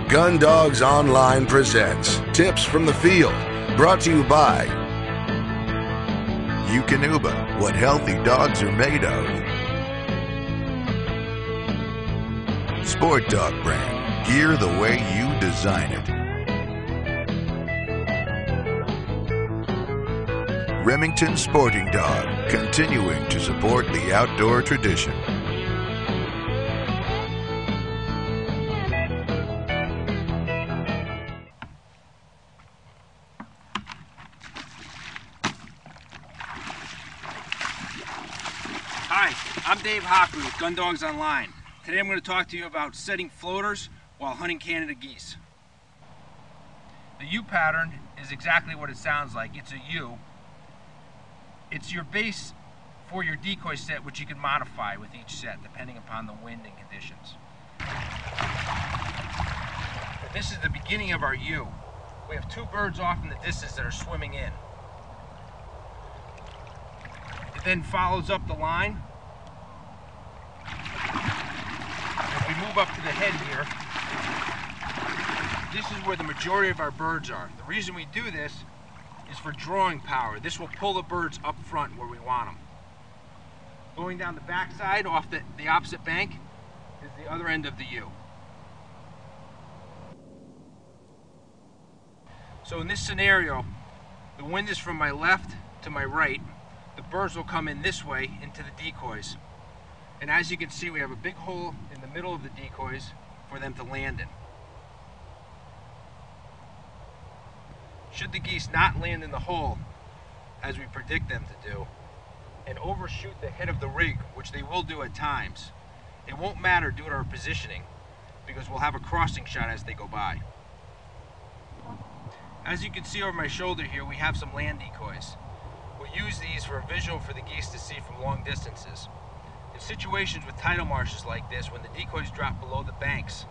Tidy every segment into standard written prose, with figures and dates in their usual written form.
Gun Dogs Online presents Tips from the Field, brought to you by Eukanuba, what healthy dogs are made of. Sport Dog brand, gear the way you design it. Remington Sporting Dog, continuing to support the outdoor tradition. Hi, I'm Dave Hockley with Gun Dogs Online. Today I'm going to talk to you about setting floaters while hunting Canada geese. The U pattern is exactly what it sounds like. It's a U. It's your base for your decoy set, which you can modify with each set depending upon the wind and conditions. And this is the beginning of our U. We have two birds off in the distance that are swimming in. It then follows up the line. If we move up to the head here, this is where the majority of our birds are. The reason we do this is for drawing power. This will pull the birds up front where we want them. Going down the backside off the opposite bank is the other end of the U. So in this scenario, the wind is from my left to my right. The birds will come in this way into the decoys. And as you can see, we have a big hole in the middle of the decoys for them to land in. Should the geese not land in the hole, as we predict them to do, and overshoot the head of the rig, which they will do at times, it won't matter due to our positioning, because we'll have a crossing shot as they go by. As you can see over my shoulder here, we have some land decoys. We'll use these for a visual for the geese to see from long distances. In situations with tidal marshes like this, when the decoys drop below the banks,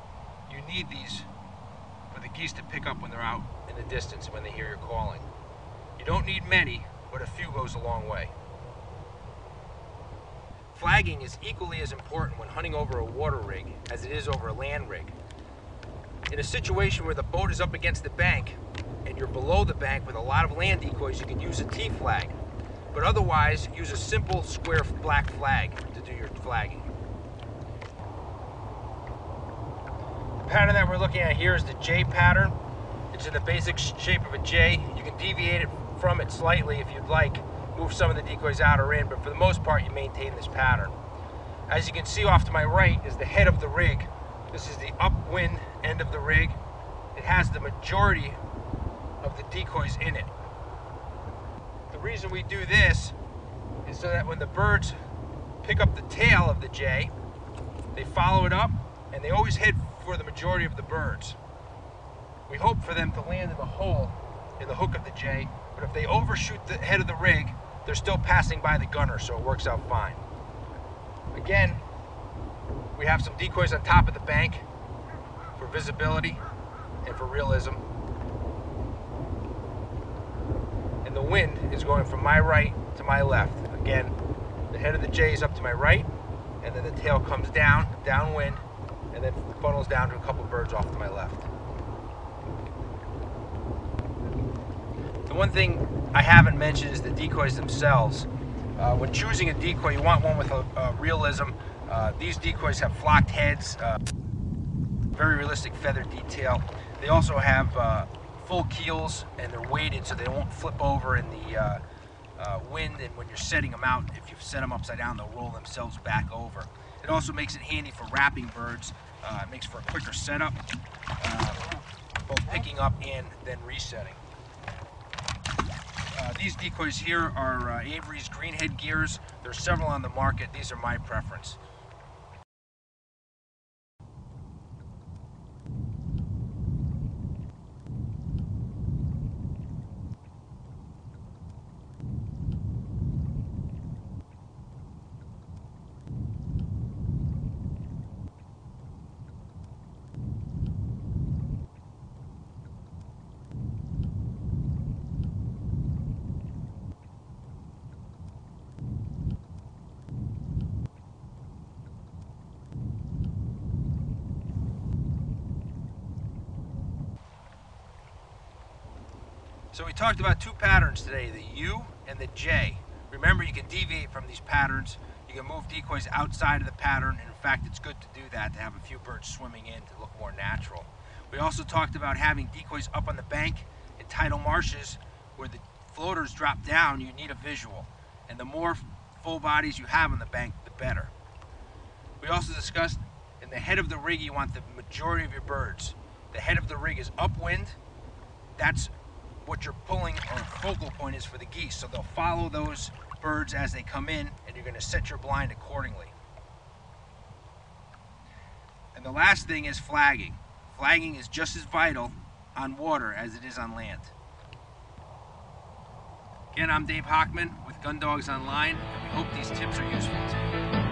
you need these for the geese to pick up when they're out in the distance when they hear your calling. You don't need many, but a few goes a long way. Flagging is equally as important when hunting over a water rig as it is over a land rig. In a situation where the boat is up against the bank and you're below the bank with a lot of land decoys, you can use a T flag. But otherwise, use a simple square black flag to do your flagging. The pattern that we're looking at here is the J pattern. It's in the basic shape of a J. You can deviate it from it slightly if you'd like, move some of the decoys out or in, but for the most part you maintain this pattern. As you can see off to my right is the head of the rig. This is the upwind end of the rig. It has the majority of the decoys in it. The reason we do this is so that when the birds pick up the tail of the J, they follow it up and they always head for the majority of the birds. We hope for them to land in the hole in the hook of the J, but if they overshoot the head of the rig, they're still passing by the gunner, so it works out fine. Again, we have some decoys on top of the bank for visibility and for realism. And the wind is going from my right to my left. Again, the head of the J is up to my right, and then the tail comes down, downwind, and then funnels down to a couple birds off to my left. The one thing I haven't mentioned is the decoys themselves. When choosing a decoy, you want one with a realism. These decoys have flocked heads, very realistic feather detail. They also have full keels, and they're weighted so they won't flip over in the wind, and when you're setting them out, if you set them upside down, they'll roll themselves back over. It also makes it handy for wrapping birds. It makes for a quicker setup, both picking up and then resetting. These decoys here are Avery's greenhead gears. There's several on the market. These are my preference. So we talked about two patterns today, the U and the J. Remember, you can deviate from these patterns. You can move decoys outside of the pattern, and in fact, it's good to do that, to have a few birds swimming in to look more natural. We also talked about having decoys up on the bank in tidal marshes where the floaters drop down. You need a visual, and the more full bodies you have on the bank, the better. We also discussed in the head of the rig, you want the majority of your birds. The head of the rig is upwind. That's what your pulling or focal point is for the geese. So they'll follow those birds as they come in, and you're going to set your blind accordingly. And the last thing is flagging. Flagging is just as vital on water as it is on land. Again, I'm Dave Hockman with Gun Dogs Online, and we hope these tips are useful to you.